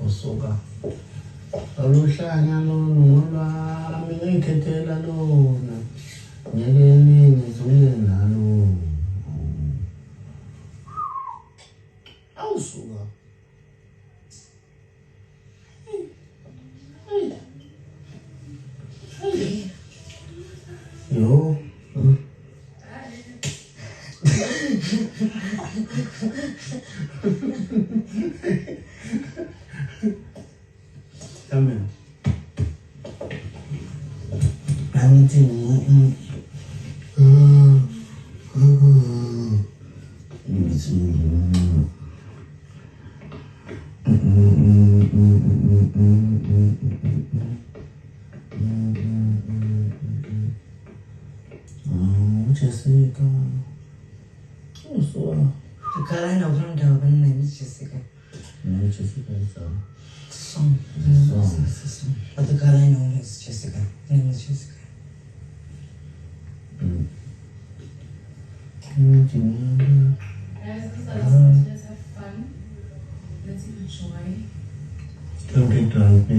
usuka aluhlanya lolwami ngikhethela lona ngeke ngizule nalo awusuka yo come here. I'm doing Jessica. Oh, so. The girl I know from Durban name is Jessica. No, Jessica is a song. song. But the girl I know is Jessica. Her name is Jessica. Guys, let's have fun. Let's enjoy. Don't get drunk.